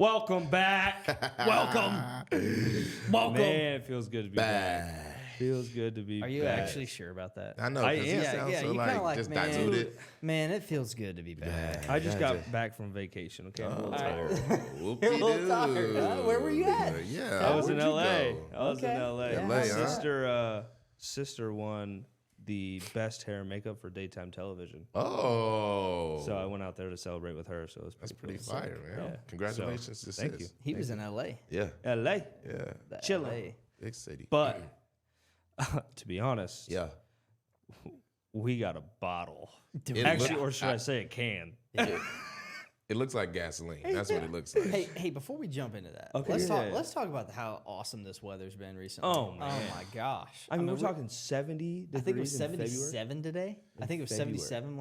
Welcome back. Welcome. Man, it feels good to be back. Feels good to be back. Are you actually sure about that? I know. I Because am. he sounds so you kinda like just man, diluted. Man, it feels good to be back. I just got back from vacation. Okay, I'm a little tired. You're a little tired, huh? Where were you at? Yeah, I was in where'd you LA. go? I was in LA. Yeah. My LA, huh? sister won the best hair and makeup for daytime television. Oh, So I went out there to celebrate with her. So it was that's pretty pretty cool. fire, man. Yeah. Congratulations So, to thank sis. you. He was in L.A. Yeah, LA, yeah, The Chillin'. LA. big city. but to be honest, yeah, we got a bottle. Dude, It Actually, look- or should I say a can? it looks like gasoline. That's what it looks like. Hey, before we jump into that, Okay. let's talk about how awesome this weather's been recently. Oh, man. my gosh! I mean, we're talking 70 degrees I think it was in February 77 today. I think it was February. 77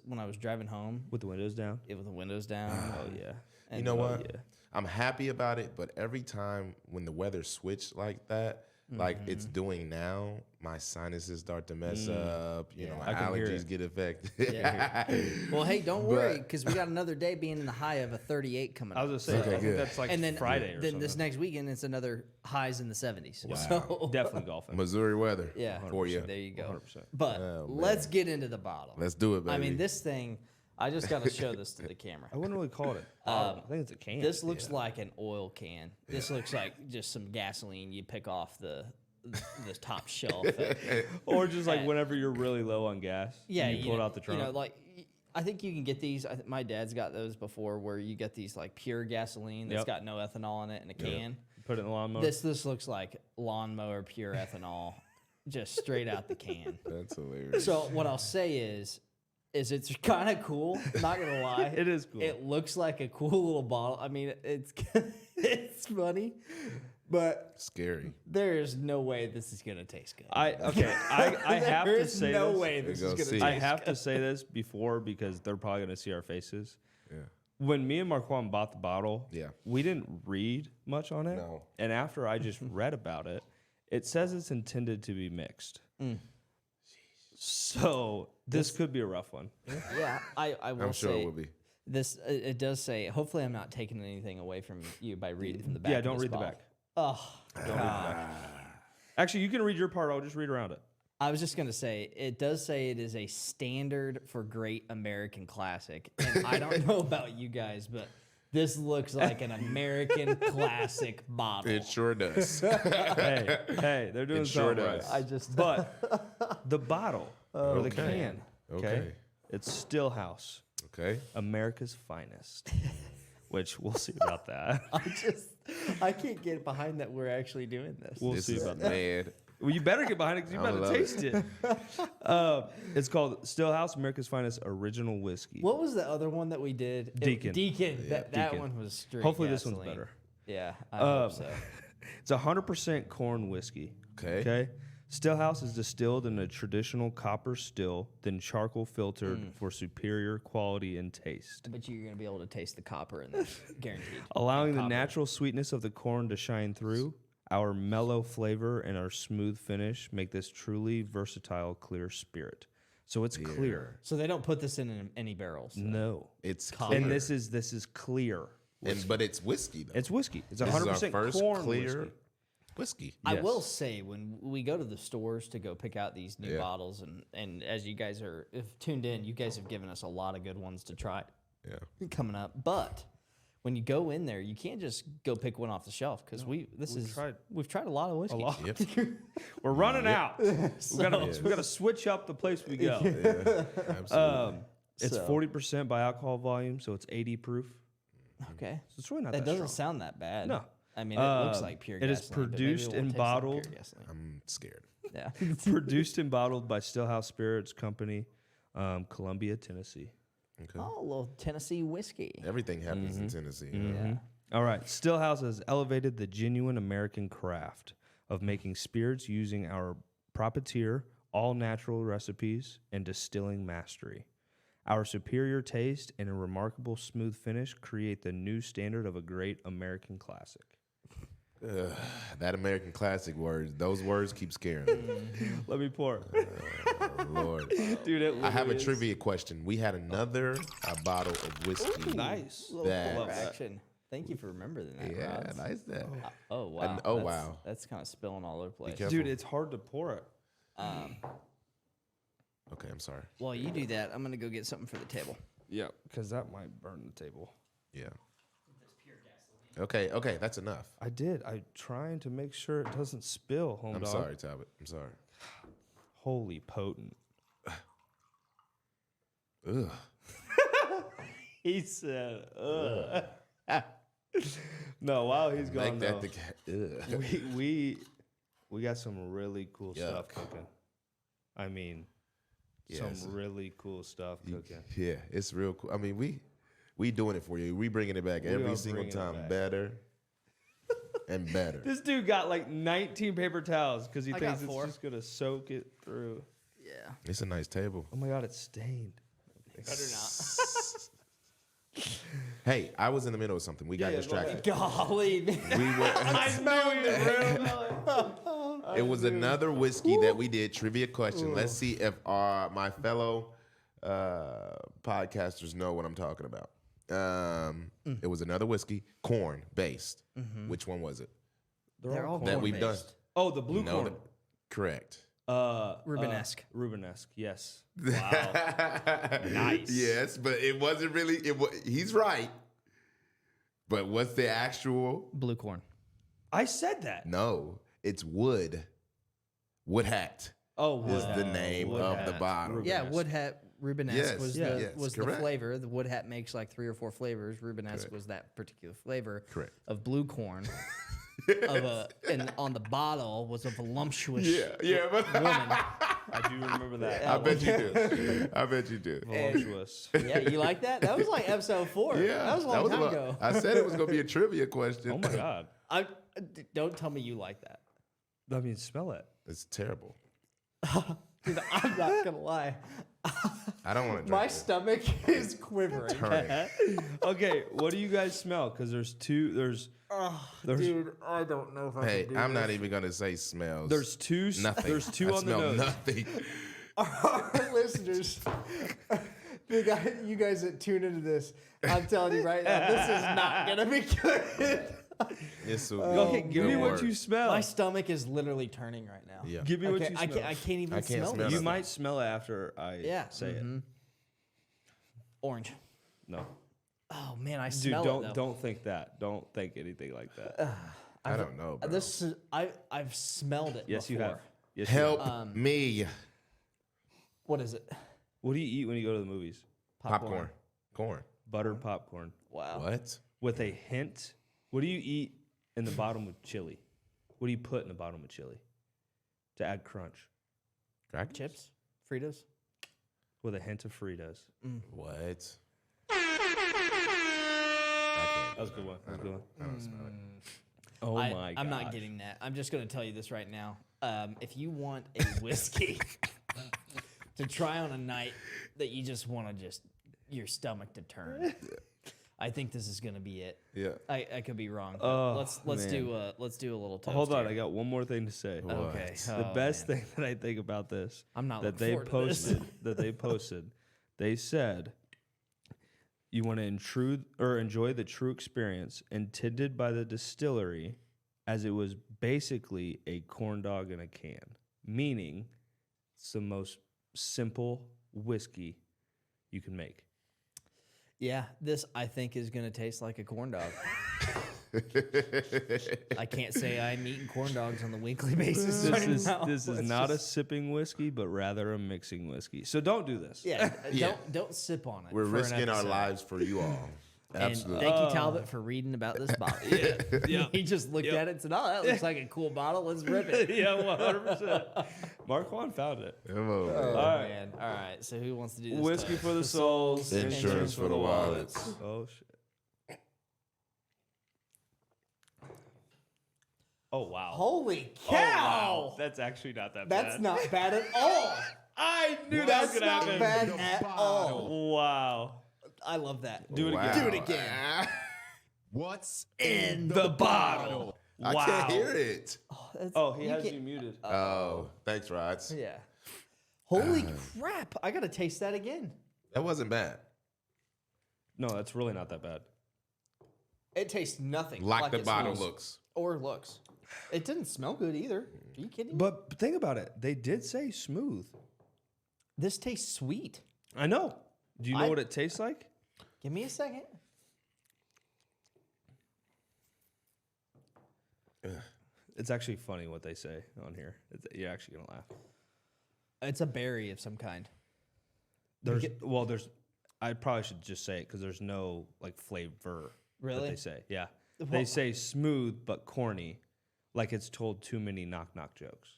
when I was driving home with the windows down. with the windows down. Oh yeah. You know what? yeah. I'm happy about it, but every time when the weather switch like that, like it's doing now, my sinuses start to mess up. You know, my I can hear allergies it. get affected. Well, hey, don't worry, because we got another day being in the high of a 38 coming I up. was gonna say, Okay, I think good. that's like And then Friday or then something. this next weekend it's another highs in the 70s. So Definitely golfing. Missouri weather. yeah, for you. there you go. 100%. But Oh, man. let's get into the bottle. Let's do it, baby. I mean, this thing, I just got to show this to the camera. I wouldn't really call it a bottle. I think it's a can. This looks like an oil can. This looks like just some gasoline you pick off the top shelf. or just like whenever you're really low on gas. Yeah, and you pull it out the trunk. You know, like I think you can get these. My dad's got those before, where you get these like pure gasoline that's Yep. got no ethanol in it in a can. Put it in the lawnmower. This looks like lawnmower pure ethanol, just straight out the can. That's hilarious. So what I'll say is it's kind of cool. Not gonna lie, It is cool. It looks like a cool little bottle. I mean, it's it's funny, but Scary. there is no way this is gonna taste good. I have There to is say no this. way this We're is gonna gonna see. taste I have to say this before because they're probably gonna see our faces. Yeah. When me and Marquand bought the bottle, Yeah. we didn't read much on it. No. And after I just read about it, it says it's intended to be mixed. So this could be a rough one. Yeah, I will I'm sure say it will be. this. It does say. Hopefully, I'm not taking anything away from you by reading from the back. Yeah, of don't this read the bottle. back. Oh, Don't read the back. Actually, you can read your part. I'll just read around it. I was just gonna say it does say it is a standard for great American classic, and I don't know about you guys, but this looks like an American classic bottle. It sure does. Hey, they're doing It sure something right. does. I just But the bottle or the Okay. can, okay, Okay. it's Stillhouse, Okay. America's finest. Which we'll see about that. I can't get behind that we're actually doing this. We'll This see is about that. mad. Well, you better get behind it because you I better love it. taste it. It's called Stillhouse, America's finest original whiskey. What was the other one that we did? Deacon. Deacon. That Deacon. one was straight. Hopefully this one's gasoline. better. Yeah, I hope so. It's 100% corn whiskey. Okay. Okay. Stillhouse is distilled in a traditional copper still, then charcoal filtered for superior quality and taste, But you're gonna be able to taste the copper in this, guaranteed. allowing the natural sweetness of the corn to shine through. Our mellow flavor and our smooth finish make this truly versatile, clear spirit. So it's clear. So they don't put this in any barrels. No. It's Copper. clear. And this is clear. But it's whiskey though. It's whiskey. It's This is our 100% first corn clear whiskey. whiskey. I Yes. will say when we go to the stores to go pick out these new Yeah. bottles, and as you guys are if tuned in, you guys have given us a lot of good ones to try Yeah. coming up. But when you go in there, you can't just go pick one off the shelf because we've tried a lot of whiskey. A lot. Yep. We're running out. We gotta switch up the place we go. Absolutely. It's So- 40% by alcohol volume, so it's 80 proof. Okay, So it's really not that that doesn't strong. sound that bad. No. I mean it looks like pure. it is gasoline, but maybe produced it won't and taste like pure bottled. gasoline. I'm scared. Yeah. Produced and bottled by Stillhouse Spirits Company, Columbia, Tennessee. Okay. Oh, a little Tennessee whiskey. Everything happens in Tennessee. Yeah. All right. Stillhouse has elevated the genuine American craft of making spirits using our proprietary, all natural recipes and distilling mastery. Our superior taste and a remarkable smooth finish create the new standard of a great American classic. That American classic words, those words keep scaring me. Let me pour. Oh, Lord. Dude, it I have a really is. trivia question. We had another bottle of whiskey. Nice. Little That- pull-up action. Thank you for remembering that, Yeah, Rods. nice that. Oh, wow. oh, That's- wow. That's kind of spilling all over the place. careful. Dude, it's hard to pour it. Okay, I'm sorry. While you do that, I'm going to go get something for the table. Yeah, because that might burn the table. Yeah. Okay, that's enough. I did. I'm trying to make sure it doesn't spill, home I'm dog. sorry, Talbot. I'm sorry. Holy potent. Ugh. He said, ugh. No, while he's gone, Make that though, the ugh. we got some really cool stuff Yuck. cooking. I mean, Yes. some really cool stuff cooking. Yeah, it's real cool. I mean, we doing it for you. We bringing it back We every are single bringing it time, back. better and better. This dude got like 19 paper towels because he I thinks got it's 4. just gonna soak it through. Yeah. It's a nice table. Oh my god, it's stained. Better not. Hey, I was in the middle of something. We got yeah, go distracted. Golly, man. We were. I knew it, It was another whiskey that we did. Trivia question. Let's see if my fellow podcasters know what I'm talking about. It was another whiskey, corn based. Which one was it? They're all That we've done. corn-based. Oh, the blue No, corn. correct. Rubenesque. Rubenesque, yes. Wow. Nice. Yes, but it wasn't really. He's right. But what's the actual? Blue corn. I said that. No, it's wood. Wood hat Oh, is the wow. name Wood of the hat. bottle. Yeah, Rubenesque. wood hat Rubenesque Yes, was yeah. the yes, was the correct. flavor. The wood hat makes like 3 or 4 flavors. Rubenesque Correct. was that particular flavor Correct. of blue corn. And on the bottle was a voluptuous But woman. I do remember that. I bet you do. I bet you do. Voluptuous. Yeah, you like that? That was like episode 4. Yeah, that was a long time ago. I said it was gonna be a trivia question. Oh my god. Don't tell me you like that. I mean, smell it. It's terrible. Dude, I'm not gonna lie. I don't want to drink My it. stomach is quivering. Turning. Okay, what do you guys smell? Because there's two. There's Dude, I don't know if I Hey, can do I'm not this. even gonna say smells. there's two. nothing. There's two I on the smell nose. Nothing. Our listeners, you guys that tune into this, I'm telling you right now, this is not gonna be good. This will Okay, be give the me what worst. you smell. My stomach is literally turning right now. Yeah. Give me what you I smell. can't even I can't smell smell this. You nothing. might smell it after I Yeah. say it. Orange. No, Oh man, I dude, smell don't it though. don't think that. Don't think anything like that. I don't know, bro. This is, I've smelled it. Yes, you before. have. Yes, you Help have. me. What is it? What do you eat when you go to the movies? Popcorn. Corn. Buttered popcorn Wow. What? with a hint. What do you eat in the bottom of chili? What do you put in the bottom of chili to add crunch? Crackers? Chips? Fritos? With a hint of Fritos. What? That was a good one. That was a good one. I don't smell it. Oh my god. I'm not getting that. I'm just going to tell you this right now. If you want a whiskey to try on a night that you just want to your stomach to turn, I think this is going to be it. Yeah. I could be wrong. but Oh, let's man. do a little toast. Hold on, here. I got one more thing to say. Okay. The Oh, best man. thing that I think about this I'm not that looking they forward to this. posted, they said you want to enjoy the true experience intended by the distillery, as it was basically a corn dog in a can, meaning it's the most simple whiskey you can make. Yeah, this I think is going to taste like a corn dog. I can't say I'm eating corn dogs on the weekly basis. This right is now. this is Let's not a just- sipping whiskey, but rather a mixing whiskey. So don't do this. Yeah, Yeah. don't sip on it. We're for an risking our episode. lives for you all. And Absolutely. thank you, Talbot, for reading about this bottle. Yeah. He just looked at it and said, "Oh, that looks like a cool bottle. Let's rip it." Yeah, 100%. Marquand found it. Come on, man. Oh, right. man. All right. So who wants to do this? Whiskey toast? for the souls, Insurance for the wallets. Oh shit. Oh wow. Holy Oh, cow! wow. That's actually not that That's bad. not bad at all. I knew that was That's gonna not happen. bad at all. Wow. I love that. Do it Wow. again. Do it again. What's In The bottle. I Wow. can't hear it. That's- Oh, he you has can't- you muted. Oh, thanks, Rods. Yeah. Holy crap! I gotta taste that again. That wasn't bad. No, that's really not that bad. It tastes nothing like the it bottle smells looks. or looks. It didn't smell good either. Are you kidding me? But think about it. They did say smooth. This tastes sweet. I know. Do you know what it tastes like? Give me a second. It's actually funny what they say on here. You're actually gonna laugh. It's a berry of some kind. There's I probably should just say it because there's no like flavor. Really? That they say, yeah. They say smooth but corny, like it's told too many knock jokes.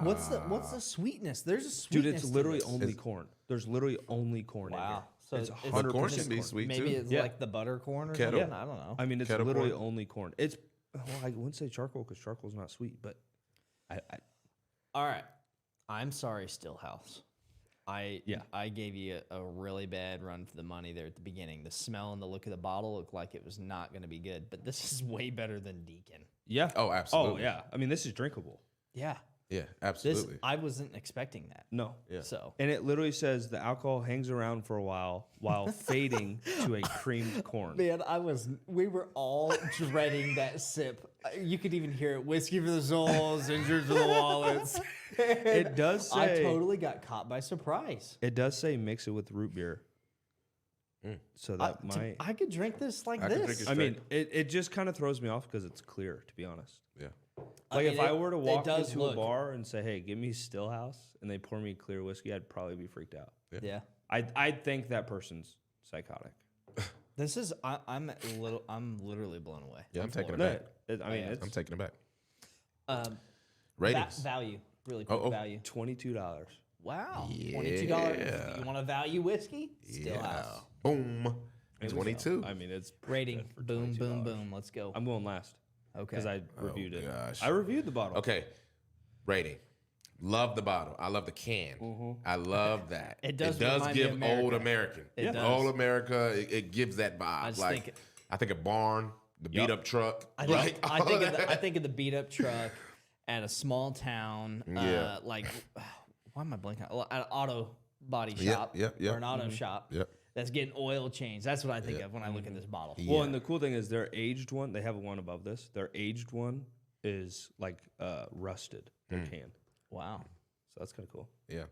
What's the sweetness? There's a sweetness. Dude, it's literally to this. only corn. There's literally only corn in here. Wow. So it's is 100% corn should be corn. sweet Maybe too. it's Yeah. like the butter corn or Kettle. something. I don't know. I mean, it's Kettle literally corn. only corn. It's I wouldn't say charcoal because charcoal's not sweet, but I All right. I'm sorry, Stillhouse. I Yeah. gave you a really bad run for the money there at the beginning. The smell and the look of the bottle looked like it was not going to be good, but this is way better than Deacon. yeah. Oh, absolutely. Oh yeah. I mean, this is drinkable. Yeah. Yeah, This absolutely. I wasn't expecting that. No. Yeah. So And it literally says the alcohol hangs around for a while fading to a creamed corn. man, we were all dreading that sip. You could even hear it. Whiskey for the souls, injured for the wallets. It does say I totally got caught by surprise. It does say mix it with root beer. So that might. I could drink this like I could drink this. it I mean, it just kind of throws me off because it's clear, to be honest. Yeah. Like if mean, I were to walk does into a look- bar and say, "Hey, give me Stillhouse," and they pour me clear whiskey, I'd probably be freaked out. Yeah. I'd think that person's psychotic. This is I'm literally blown away. Yeah, I'm taking it No, back. I mean, yeah. it's I'm taking it back. Um, Ratings. value, really quick Oh. value. $22. Wow, Yeah. $22. You want a value whiskey? Yeah. Stillhouse. Boom. 22. I mean, it's Rating. for Boom, boom, $22. boom. Let's go. I'm going last Okay. because I reviewed it. gosh. I reviewed the bottle. Okay. Rating. Love the bottle. I love the can. I love that. It does remind me give of old America. American. It does. Old America. It gives that vibe. just Like think- I think a barn, the beat up truck. I think, like, I all think, of that. I think of the beat up truck at a small town, Yeah. like why am I blanking? At an auto body Yep, shop yep, yep. or an auto shop. Yep. That's getting oil changed. That's what I think of when I look at this bottle. Well, and the cool thing is their aged one, they have one above this. Their aged one is like rusted, their can. Wow. So that's kind of cool. Yeah.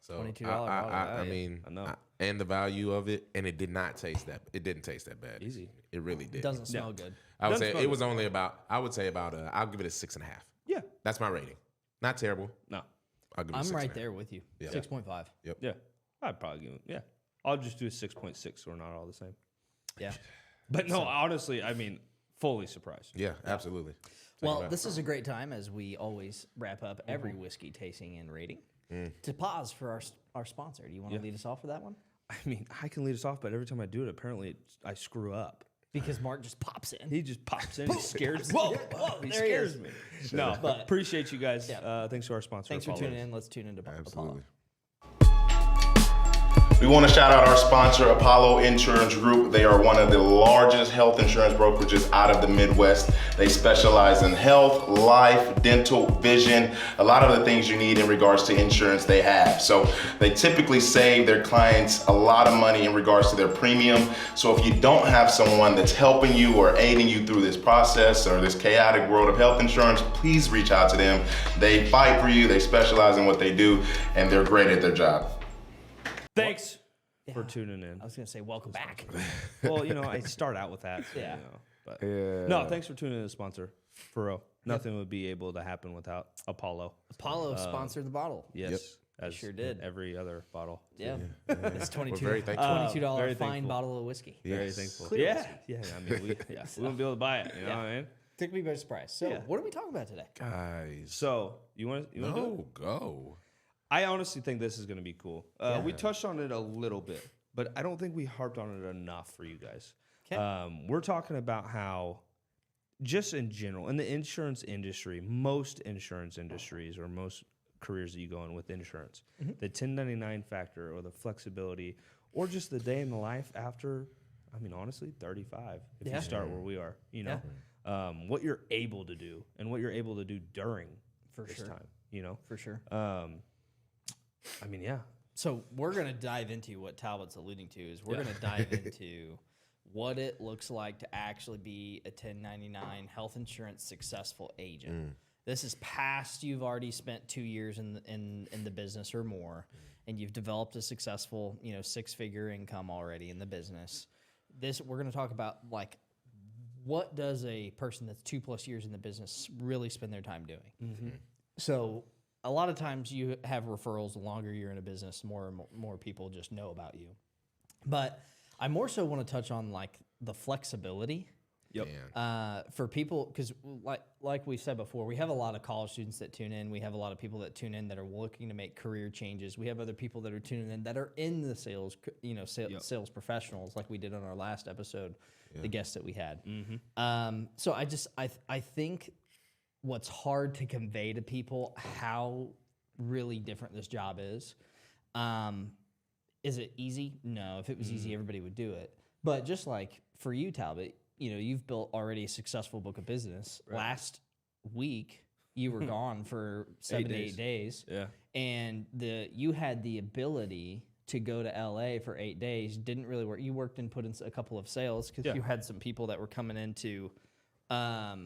So $22 I value. mean, I know. and the value of it, and it did not taste that. It didn't taste that bad. Easy. It really did. It doesn't smell good. I would Doesn't say smell it was only about. I would say about. I'll give it a 6.5. Yeah. That's my rating. Not terrible. No. I'll give it a I'm 6.5. right there with you. Yeah. 6.5. Yeah. I'd probably give it. Yeah. I'll just do a 6.6 so we're not all the same. Yeah. But no, honestly, I mean, fully surprised. Yeah, absolutely. Well, this is a great time, as we always wrap up every whiskey tasting and rating, to pause for our sponsor. Do you want to lead us off for that one? I mean, I can lead us off, but every time I do it, apparently I screw up. Because Mark just pops in. He just pops in. He scares me. Whoa, He there he scares is. me. No, But- appreciate you guys. Yeah. Thanks to our sponsor. Thanks for Apollo. tuning in. Let's tune into Apollo. Absolutely. We want to shout out our sponsor, Apollo Insurance Group. They are one of the largest health insurance brokerages out of the Midwest. They specialize in health, life, dental, vision, a lot of the things you need in regards to insurance they have. So they typically save their clients a lot of money in regards to their premium. So if you don't have someone that's helping you or aiding you through this process or this chaotic world of health insurance, please reach out to them. They fight for you, they specialize in what they do, and they're great at their job. Thanks for tuning in. I was going to say, welcome back. Well, you know, I start out with that. So, Yeah. You know, but no, thanks for tuning in to sponsor. For real. Nothing would be able to happen without Apollo. Apollo sponsored the bottle. Yes. As sure did. Every other bottle. Yeah. It's $22, very thankful. $22 Very fine thankful. bottle of whiskey. Very Yes. thankful. Clear Yeah. whiskey. Yeah. I mean, we wouldn't be able to buy it. You know what I mean? Took me by surprise. So, Yeah. what are we talking about today? Guys. So, you want to do it? No, go. I honestly think this is going to be cool. We touched on it a little bit, but I don't think we harped on it enough for you guys. 'Kay. We're talking about how, just in general, in the insurance industry, most insurance industries or most careers that you go in with insurance, the 1099 factor or the flexibility or just the day in the life after, I mean, honestly, 35, if Yeah. you start where we are, you know, what you're able to do and what you're able to do during For this sure. time, you know? For sure. I mean, yeah. So we're going to dive into what Talbot's alluding to is we're going to dive into what it looks like to actually be a 1099 health insurance successful agent. This is past you've already spent 2 years in the business or more, and you've developed a successful 6-figure income already in the business. We're going to talk about like what does a person that's 2+ years in the business really spend their time doing. So a lot of times you have referrals. The longer you're in a business, more people just know about you. But I more so want to touch on like the flexibility. Yep. For people, because like we said before, we have a lot of college students that tune in. We have a lot of people that tune in that are looking to make career changes. We have other people that are tuning in that are in the sales, sales professionals, like we did on our last episode, the guests that we had. So I think what's hard to convey to people how really different this job is. Is it easy? No. If it was easy, everybody would do it. But just like for you, Talbot, you've built already a successful book of business. Right. Last week, you were gone for 7 to 8 days. Yeah. And you had the ability to go to LA for 8 days. Didn't really work. You worked and put in a couple of sales because you had some people that were coming into, that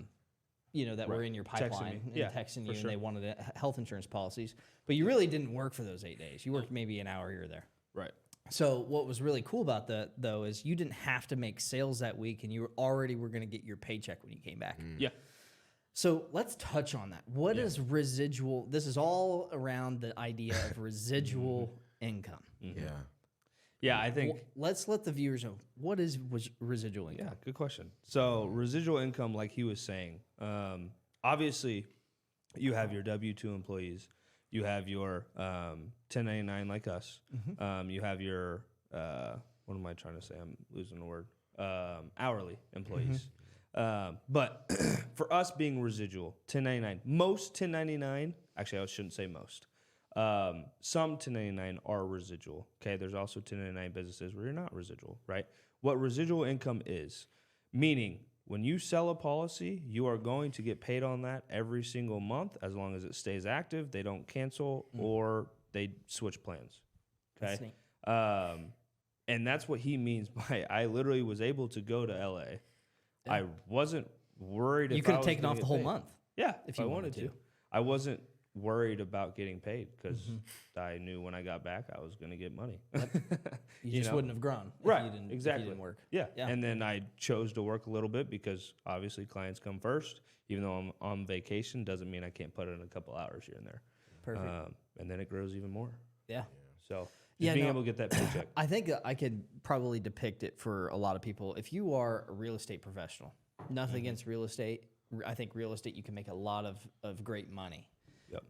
were in your pipeline texting you, and they wanted health insurance policies. But you really didn't work for those 8 days. You worked maybe an hour here or there. Right. So what was really cool about that, though, is you didn't have to make sales that week, and you were going to get your paycheck when you came back. Yeah. So let's touch on that. What is residual? This is all around the idea of residual income. Yeah. Yeah, I think... let's let the viewers know, what is residual income? Yeah, good question. So residual income, like he was saying, obviously you have your W-2 employees. You have your 1099 like us. You have your, what am I trying to say? I'm losing the word. Hourly employees. But for us being residual, 1099, most 1099, actually I shouldn't say most. Some 1099 are residual. Okay, there's also 1099 businesses where you're not residual, right? What residual income is, meaning when you sell a policy, you are going to get paid on that every single month as long as it stays active, they don't cancel, or they switch plans. Okay? And that's what he means by I literally was able to go to LA. Yeah. I wasn't worried you if could I have was taken gonna off the get whole paid. month. Yeah, if I wanted to. I wasn't worried about getting paid because I knew when I got back I was going to get money. You just wouldn't have grown if right, you didn't, exactly. if you didn't work. Yeah. And then I chose to work a little bit because obviously clients come first. Even though I'm on vacation, doesn't mean I can't put in a couple hours here and there. Perfect. And then it grows even more. Yeah. So being able to get that paycheck. I think I could probably depict it for a lot of people. If you are a real estate professional, nothing against real estate. I think real estate, you can make a lot of great money. Yep.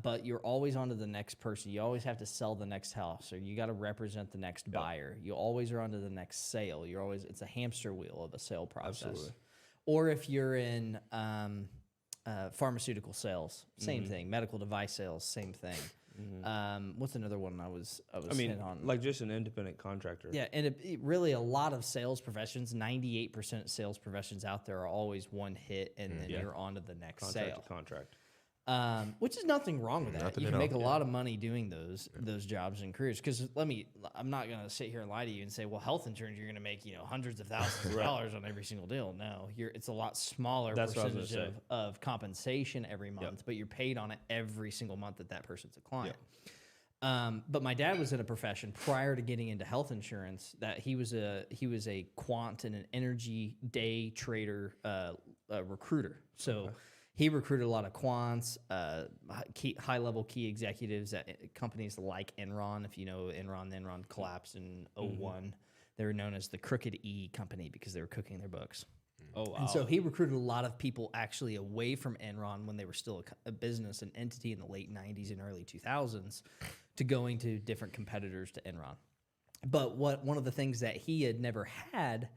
But you're always on to the next person. You always have to sell the next house, or you got to represent the next buyer. You always are on to the next sale. It's a hamster wheel of a sale process. Absolutely. Or if you're in pharmaceutical sales, same thing. Medical device sales, same thing. What's another one I was hit on? Like just an independent contractor. Yeah, and really a lot of sales professions, 98% of sales professions out there are always one hit, and then you're on to the next sale. Contract. Which is nothing wrong with that. Nothing You at can all. make a lot of money doing those jobs and careers. Because I'm not going to sit here and lie to you and say, well, health insurance, you're going to make hundreds of thousands of dollars on every single deal. No, it's a lot smaller percentage of compensation every month, but you're paid on it every single month that person's a client. But my dad was in a profession prior to getting into health insurance that he was a quant and an energy day trader recruiter. So. He recruited a lot of quants, high-level key executives at companies like Enron. If you know Enron collapsed in 2001. They were known as the Crooked E Company because they were cooking their books. Oh, wow. And so he recruited a lot of people actually away from Enron when they were still a business, an entity in the late 90s and early 2000s, to going to different competitors to Enron. But one of the things that he had never had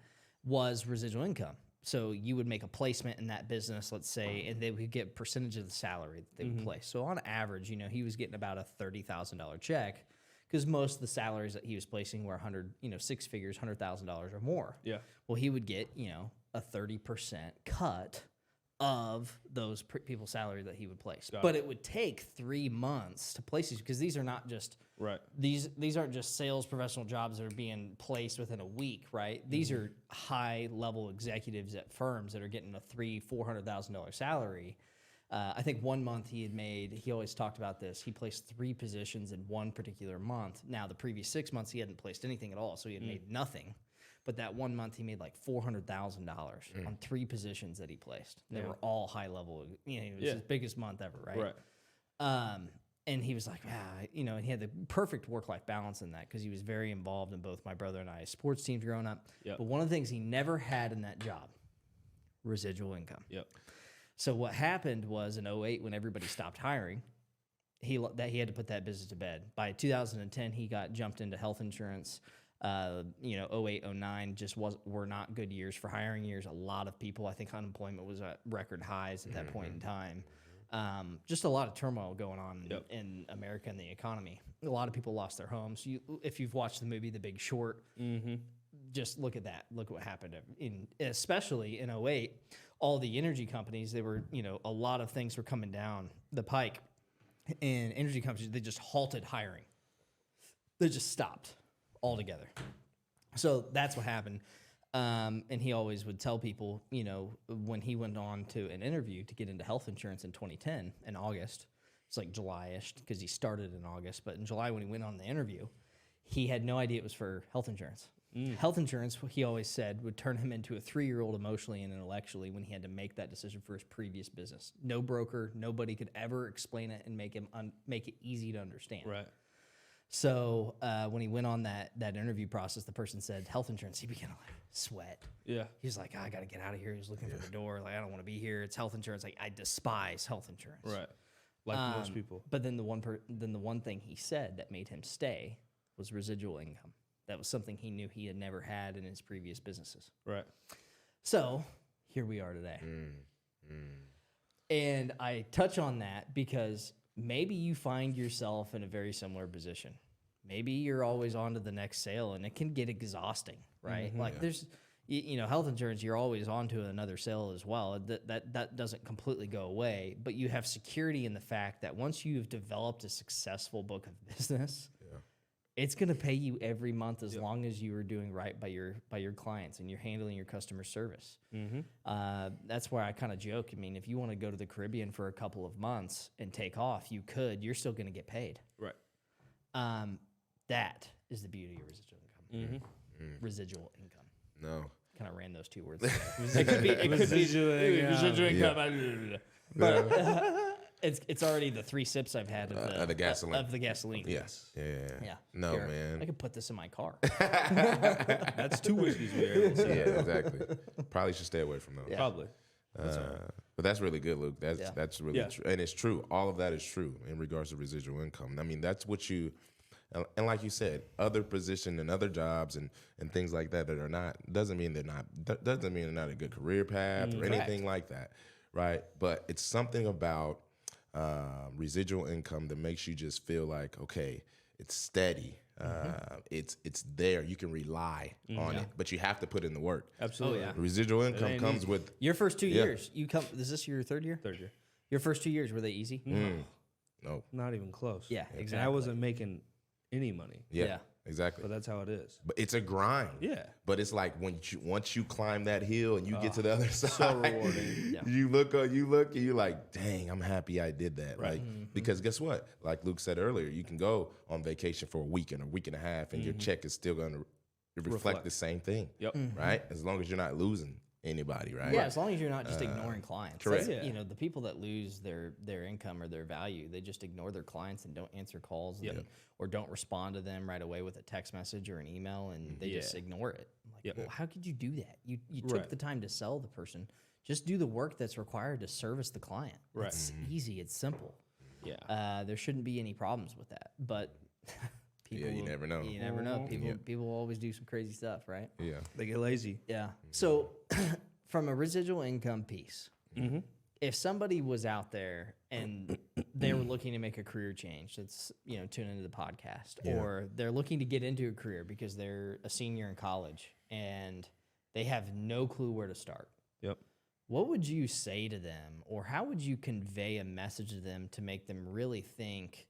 was residual income. So you would make a placement in that business, let's say, and they would get a percentage of the salary that they would place. So on average, he was getting about a $30,000 check because most of the salaries that he was placing were 6 figures, $100,000 or more. Yeah. Well, he would get, a 30% cut of those people's salary that he would place. But it would take 3 months to place these because these are not just these aren't just sales professional jobs that are being placed within a week, right? These are high level executives at firms that are getting a $300,000-$400,000 salary. I think 1 month he always talked about this. He placed 3 positions in one particular month. Now, the previous 6 months, he hadn't placed anything at all, so he had made nothing. But that 1 month, he made like $400,000 on 3 positions that he placed. They were all high level. It was his biggest month ever, right? And he was like, and he had the perfect work-life balance in that because he was very involved in both my brother and I's sports teams growing up. But one of the things he never had in that job, residual income. So what happened was in 2008, when everybody stopped hiring, he had to put that business to bed. By 2010, he got jumped into health insurance. 2008, 2009 were not good years for hiring years. A lot of people, I think unemployment was at record highs at that point in time. Just a lot of turmoil going on in America and the economy. A lot of people lost their homes. If you've watched the movie The Big Short, just look at that. Look what happened especially in 2008. All the energy companies, they were, a lot of things were coming down the pike, and energy companies, they just halted hiring. They just stopped altogether. So that's what happened. And he always would tell people, when he went on to an interview to get into health insurance in 2010, in August, it's like July-ish because he started in August, but in July when he went on the interview, he had no idea it was for health insurance. Health insurance, he always said, would turn him into a 3-year-old emotionally and intellectually when he had to make that decision for his previous business. No broker, nobody could ever explain it and make it easy to understand. Right. So when he went on that interview process, the person said health insurance. He began to sweat. Yeah. He was like, I got to get out of here. He was looking for the door. Like, I don't want to be here. It's health insurance. Like, I despise health insurance. Right. Like most people. But then the one thing he said that made him stay was residual income. That was something he knew he had never had in his previous businesses. Right. So here we are today. And I touch on that because maybe you find yourself in a very similar position. Maybe you're always on to the next sale, and it can get exhausting, right? There's, health insurance, you're always on to another sale as well. That doesn't completely go away, but you have security in the fact that once you've developed a successful book of business, it's going to pay you every month as long as you are doing right by your clients and you're handling your customer service. That's why I kind of joke. I mean, if you want to go to the Caribbean for a couple of months and take off, you could. You're still going to get paid. Right. That is the beauty of residual income. Residual income. No. Kind of ran those 2 words. It could be residual income. But it's already the 3 sips I've had of the gasoline. Of the gasoline. Yes. Yeah. No, Here, man. I could put this in my car. That's 2 whiskeys we are. Yeah, exactly. Probably should stay away from those. Yeah. Probably. But that's really good, Luke. That's really true. And it's true. All of that is true in regards to residual income. I mean, that's what you, and like you said, other position and other jobs and things like that are not, doesn't mean they're not a good career path or anything like that, right? But it's something about residual income that makes you just feel like, okay, it's steady. It's there. You can rely on it, but you have to put in the work. Absolutely. Oh, yeah. Residual income comes with Your first 2 years, is this your 3rd year? 3rd year. Your first 2 years, were they easy? no. Not even close. Yeah, And exactly. I wasn't making any money. Yeah, exactly. But that's how it is. But it's a grind. Yeah. But it's like once you climb that hill and you get to the other side, So rewarding. Yeah. you look and you're like, dang, I'm happy I did that. Right. Because guess what? Like Luke said earlier, you can go on vacation for a week and a half and your check is still going to reflect the same thing. Yep. Right. As long as you're not losing anybody. Right. Yeah, as long as you're not just ignoring clients. correct. That's, the people that lose their income or their value, they just ignore their clients and don't answer calls or don't respond to them right away with a text message or an email, and they just ignore it. Like, well, how could you do that? You took the time to sell the person. Just do the work that's required to service the client. Right. It's easy. It's simple. Yeah. There shouldn't be any problems with that. But people, you never know. You never know. People always do some crazy stuff, right? Yeah. They get lazy. Yeah. So from a residual income piece, if somebody was out there and they were looking to make a career change, that's, tune into the podcast, or they're looking to get into a career because they're a senior in college and they have no clue where to start. Yep. what would you say to them, or how would you convey a message to them to make them really think,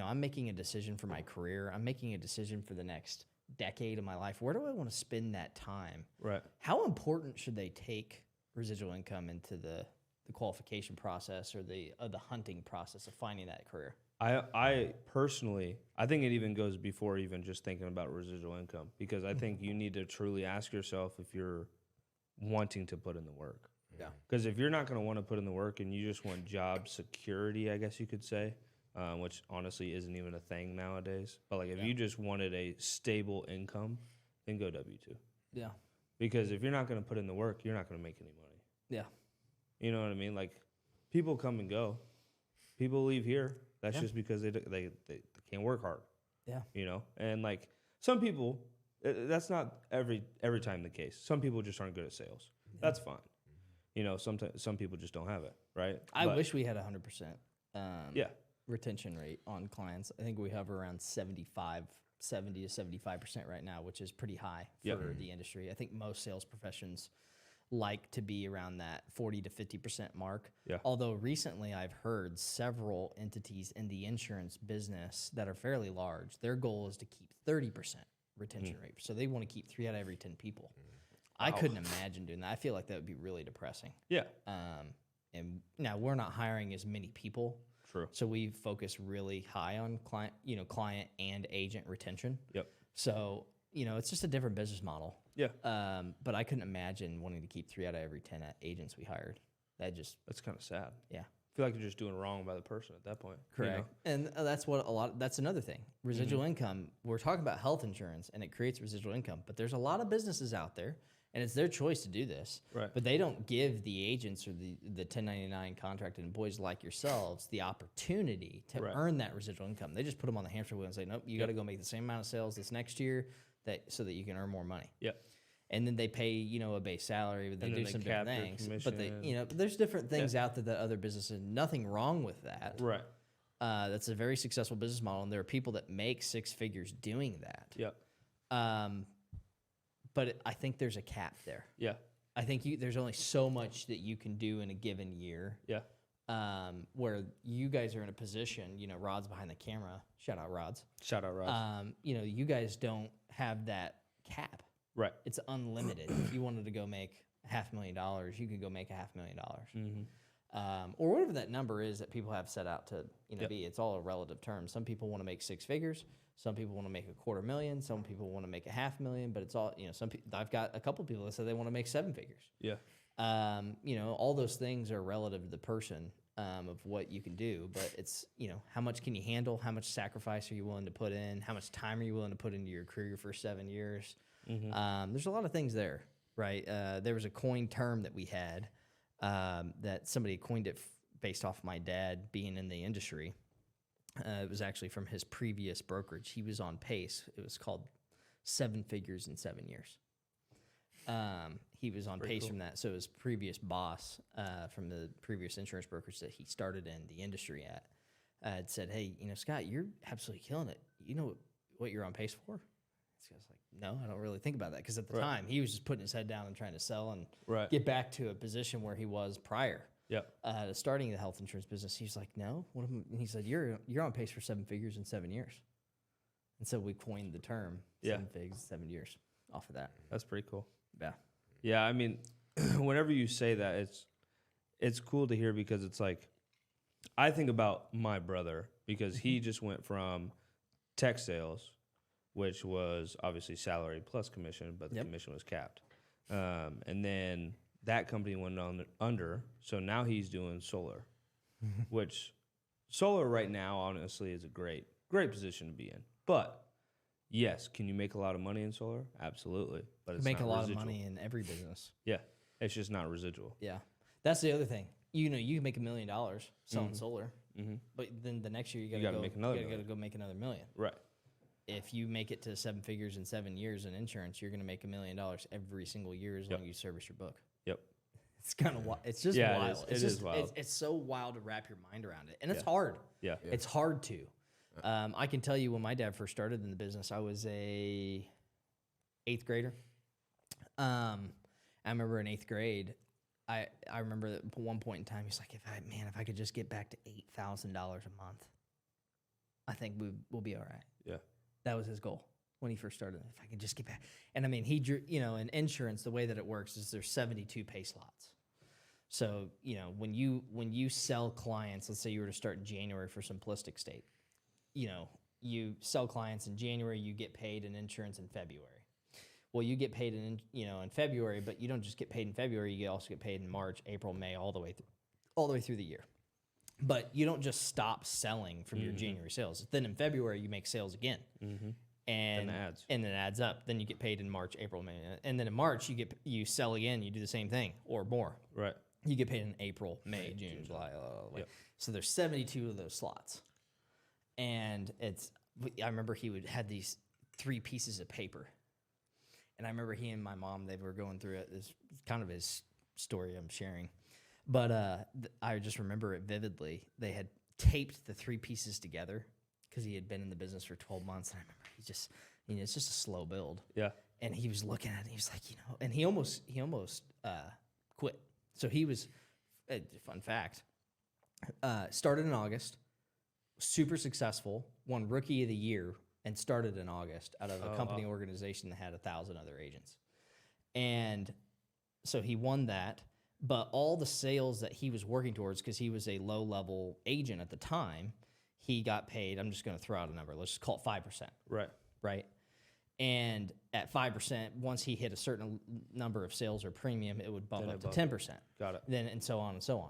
I'm making a decision for my career. I'm making a decision for the next decade of my life. Where do I want to spend that time? Right. How important should they take residual income into the qualification process or the hunting process of finding that career? I personally, I think it even goes before even just thinking about residual income, because I think you need to truly ask yourself if you're wanting to put in the work. Yeah. Because if you're not going to want to put in the work and you just want job security, I guess you could say, which honestly isn't even a thing nowadays. But like if you just wanted a stable income, then go W-2. Yeah. Because if you're not going to put in the work, you're not going to make any money. Yeah. You know what I mean? Like people come and go. People leave here. That's just because they can't work hard. Yeah. And like some people, that's not every time the case. Some people just aren't good at sales. Yeah. That's fine. Sometimes some people just don't have it, right? I wish we had 100% retention rate on clients. I think we have around 70 to 75% right now, which is pretty high for the industry. I think most sales professions like to be around that 40 to 50% mark. Yeah. Although recently I've heard several entities in the insurance business that are fairly large, their goal is to keep 30% retention rate. So they want to keep 3 out of every 10 people. I couldn't imagine doing that. I feel like that would be really depressing. Yeah. And now we're not hiring as many people. True. So we focus really high on client and agent retention. Yep. So, it's just a different business model. Yeah. But I couldn't imagine wanting to keep 3 out of every 10 agents we hired. That's kind of sad. Yeah. I feel like you're just doing wrong by the person at that point. Correct. And that's another thing. Residual income, we're talking about health insurance and it creates residual income, but there's a lot of businesses out there and it's their choice to do this. Right. But they don't give the agents or the 1099 contracted employees like yourselves the opportunity to earn that residual income. They just put them on the hamster wheel and say, nope, you got to go make the same amount of sales this next year so that you can earn more money. Yep. And then they pay, a base salary, but they do some different things. But there's different things out there that other businesses, nothing wrong with that. Right. That's a very successful business model, and there are people that make 6 figures doing that. Yep. But I think there's a cap there. Yeah. I think there's only so much that you can do in a given year. Yeah. Where you guys are in a position, Rod's behind the camera. Shout out Rods. Shout out Rods. You guys don't have that cap. Right. It's unlimited. If you wanted to go make $500,000, you could go make $500,000. Or whatever that number is that people have set out to be. It's all a relative term. Some people want to make 6 figures. Some people want to make $250,000. Some people want to make $500,000. But it's all I've got a couple people that say they want to make 7 figures. Yeah. All those things are relative to the person of what you can do. But it's how much can you handle? How much sacrifice are you willing to put in? How much time are you willing to put into your career for 7 years? There's a lot of things there, right? There was a coined term that we had that somebody coined it based off my dad being in the industry. It was actually from his previous brokerage. He was on pace. It was called 7 figures in 7 years. He was on pace from that. So his previous boss from the previous insurance brokerage that he started in the industry at had said, hey, Scott, you're absolutely killing it. You know what you're on pace for? So I was like, no, I don't really think about that. Because at the time, he was just putting his head down and trying to sell and get back to a position where he was prior to starting the health insurance business. He was like, no. And he said, you're on pace for 7 figures in 7 years. And so we coined the term 7 figures, 7 years off of that. That's pretty cool. Yeah. Yeah, I mean, whenever you say that, it's cool to hear because it's like, I think about my brother because he just went from tech sales, which was obviously salary plus commission, but the commission was capped. And then that company went under, so now he's doing solar, which solar right now, honestly, is a great position to be in. But yes, can you make a lot of money in solar? Absolutely. But it's make not a lot residual. of money in every business. Yeah, it's just not residual. Yeah. That's the other thing. You can make $1 million selling solar, but then the next year you got to make another go make another $1 million. Right. If you make it to 7 figures in 7 years in insurance, you're going to make $1 million every single year as long as you service your book. Yep. It's kind of wild. It's just wild. It is wild. It's so wild to wrap your mind around it, and it's hard. Yeah. It's hard to. I can tell you when my dad first started in the business, I was a 8th grader. I remember in 8th grade, I remember that at one point in time, he's like, if I could just get back to $8,000 a month, I think we'll be all right. Yeah. That was his goal when he first started. If I could just get back. And I mean, he drew, in insurance, the way that it works is there's 72 pay slots. So, when you sell clients, let's say you were to start in January for simplistic sake, you sell clients in January, you get paid in insurance in February. Well, you get paid in February, but you don't just get paid in February. You also get paid in March, April, May, all the way through the year. But you don't just stop selling from your January sales. Then in February, you make sales again, and it adds up. Then you get paid in March, April, May, and then in March you sell again. You do the same thing or more. Right. You get paid in April, May, June, July. Yep. So there's 72 of those slots, and I remember he had these 3 pieces of paper. And I remember he and my mom, they were going through it. It's kind of his story I'm sharing. But I just remember it vividly. They had taped the 3 pieces together because he had been in the business for 12 months. And I remember he just, it's just a slow build. Yeah. And he was looking at it. He was like, and he almost quit. So he was, fun fact, started in August, super successful, won Rookie of the Year, and started in August out of a company organization that had 1,000 other agents. And so he won that, but all the sales that he was working towards, because he was a low-level agent at the time, he got paid, I'm just going to throw out a number, let's just call it 5%. Right? And at 5%, once he hit a certain number of sales or premium, it would bump up to 10%. Got it. Then, and so on and so on.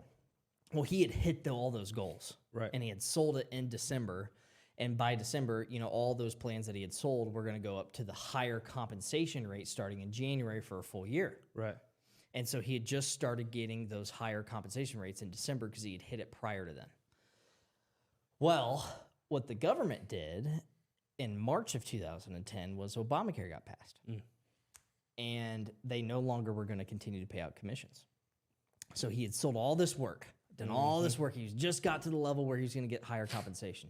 Well, he had hit all those goals. Right. And he had sold it in December. And by December, all those plans that he had sold were going to go up to the higher compensation rate starting in January for a full year. Right. And so he had just started getting those higher compensation rates in December because he had hit it prior to then. Well, what the government did in March of 2010 was Obamacare got passed. And they no longer were going to continue to pay out commissions. So he had sold all this work, done all this work. He just got to the level where he was going to get higher compensation.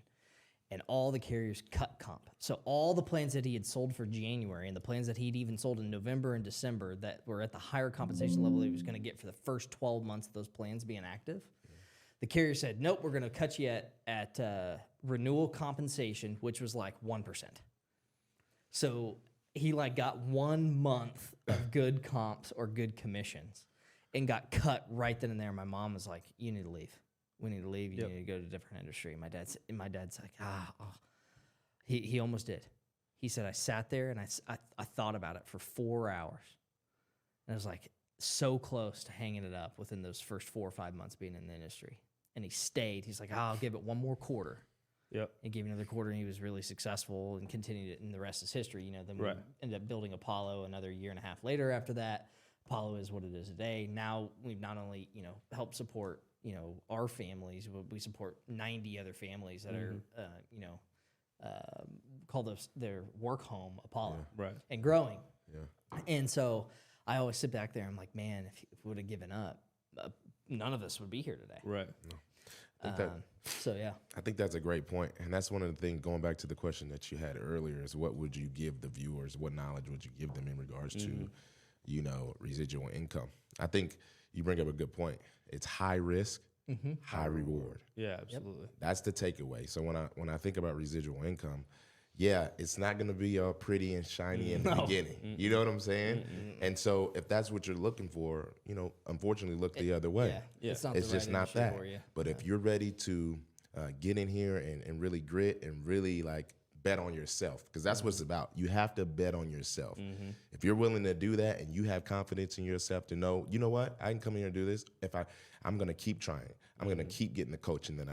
And all the carriers cut comp. So all the plans that he had sold for January and the plans that he'd even sold in November and December that were at the higher compensation level he was going to get for the first 12 months of those plans being active, the carrier said, nope, we're going to cut you at renewal compensation, which was like 1%. So he got 1 month of good comps or good commissions and got cut right then and there. My mom was like, you need to leave. We need to leave. You need to go to a different industry. My dad's like, He almost did. He said, I sat there and I thought about it for 4 hours. And I was like so close to hanging it up within those first 4 or 5 months being in the industry. And he stayed. He's like, I'll give it one more quarter. Yep. And gave another quarter, and he was really successful and continued it, and the rest is history. Then we ended up building Apollo another year and a half later after that. Apollo is what it is today. Now we've not only, helped support our families, we support 90 other families that are, call their work home Apollo, and growing. Yeah. And so I always sit back there. I'm like, man, if we would have given up, none of us would be here today. Right. No. I think that's a great point, and that's one of the things. Going back to the question that you had earlier, is what would you give the viewers? What knowledge would you give them in regards to, residual income? I think you bring up a good point. It's high risk, high reward. Yeah, absolutely. That's the takeaway. So when I think about residual income, it's not going to be all pretty and shiny in the beginning. You know what I'm saying? And so if that's what you're looking for, unfortunately, look the other way. Yeah. It's just not that. But if you're ready to get in here and really grit and really bet on yourself, because that's what it's about. You have to bet on yourself. If you're willing to do that and you have confidence in yourself to know, you know what, I can come here and do this. I'm going to keep trying. I'm going to keep getting the coaching that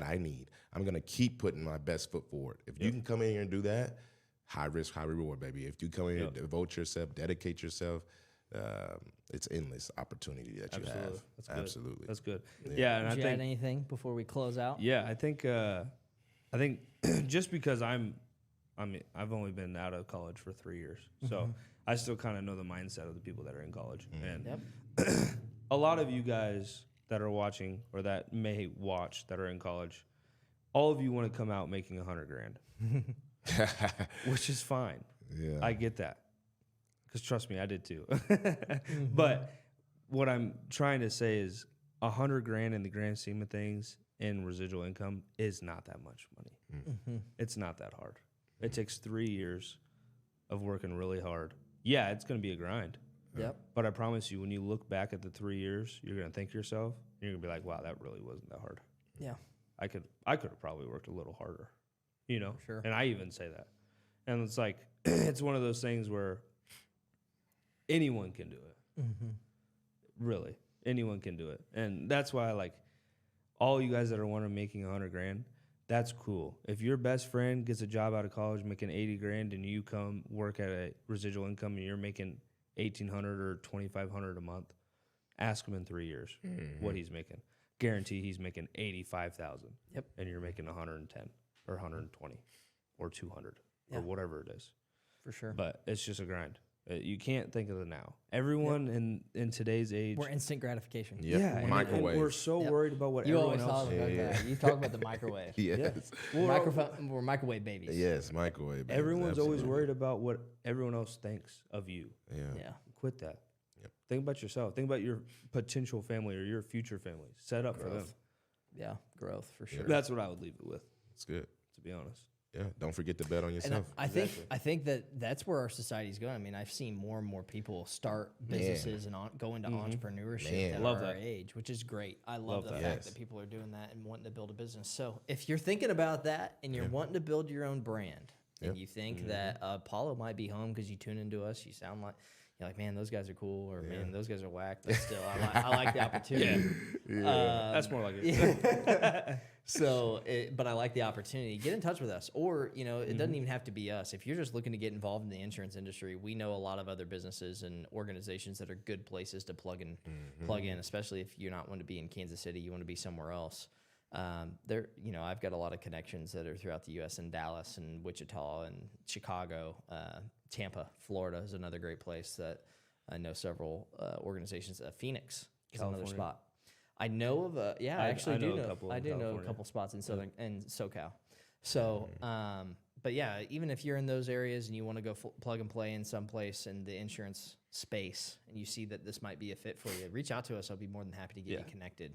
I need. I'm going to keep putting my best foot forward. If you can come in here and do that, high risk, high reward, baby. If you come in here and devote yourself, dedicate yourself, it's endless opportunity that you have. Absolutely. That's good. Yeah. And Did you add anything before we close out? Yeah, I think just because I've only been out of college for 3 years, so I still kind of know the mindset of the people that are in college. And a lot of you guys that are watching or that may watch that are in college, all of you want to come out making $100,000, which is fine. Yeah, I get that, because trust me, I did too. But what I'm trying to say is $100,000 in the grand scheme of things in residual income is not that much money. Mm-hmm. It's not that hard. It takes 3 years of working really hard. Yeah, it's going to be a grind. Yep. But I promise you, when you look back at the 3 years, you're going to think to yourself, you're going to be like, wow, that really wasn't that hard. Yeah. I could have probably worked a little harder, you know? Sure. And I even say that. And it's like, it's one of those things where anyone can do it. Mm-hmm. Really. Anyone can do it. And that's why, like, all you guys that are wanting making $100,000, that's cool. If your best friend gets a job out of college making $80,000 and you come work at a residual income and you're making $1,800 or $2,500 a month, ask him in 3 years what he's making. Guarantee he's making $85,000. Yep. And you're making 110 or 120 or 200 Yeah. or whatever it is. For sure. But it's just a grind. You can't think of the now. Everyone in today's age, We're instant gratification. Yep. yeah, and Microwave. we're so Yep. worried about what You everyone always else. talk about that. You talk about the microwave. Yes. We're microwave babies. Yes, microwave. babies, Everyone's always absolutely. worried about what everyone else thinks of you. Yeah. Yeah. Quit that. Yep. Think about yourself. Think about your potential family or your future family. Set up for them. Growth. Yeah. Growth for sure. That's what I would leave it with, It's good. to be honest. Yeah. Don't forget to bet on And yourself. I think that's where our society's going. I mean, I've seen more and more people start businesses and go into entrepreneurship Man. that Love are our that. age, which is great. I love the that. fact Yes. that people are doing that and wanting to build a business. So if you're thinking about that and you're wanting to build your own brand and you think that Apollo might be home because you tune into us, you sound like you're like, man, those guys are cool, or man, those guys are whack. But still, I like the opportunity. That's more like it. So, but I like the opportunity. Get in touch with us, or it doesn't even have to be us. If you're just looking to get involved in the insurance industry, we know a lot of other businesses and organizations that are good places to plug in, especially if you're not wanting to be in Kansas City, you want to be somewhere else. I've got a lot of connections that are throughout the U.S. in Dallas and Wichita and Chicago, Tampa, Florida is another great place that I know several organizations. Phoenix is another California. spot. I know of I actually do know. I do know a California. couple spots in Southern and SoCal. So, but yeah, even if you're in those areas and you want to go plug and play in someplace in the insurance space, and you see that this might be a fit for you, reach out to us. I'll be more than happy to get you connected.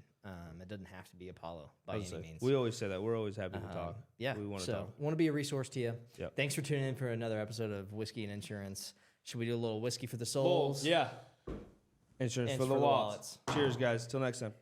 It doesn't have to be Apollo by any means. We always say that. We're always happy to talk. Yeah, We want to so talk. want to be a resource to you. Yep. Thanks for tuning in for another episode of Whiskey and Insurance. Should we do a little whiskey for the souls? Yeah. Insurance for the wallets. Cheers, guys. Till next time.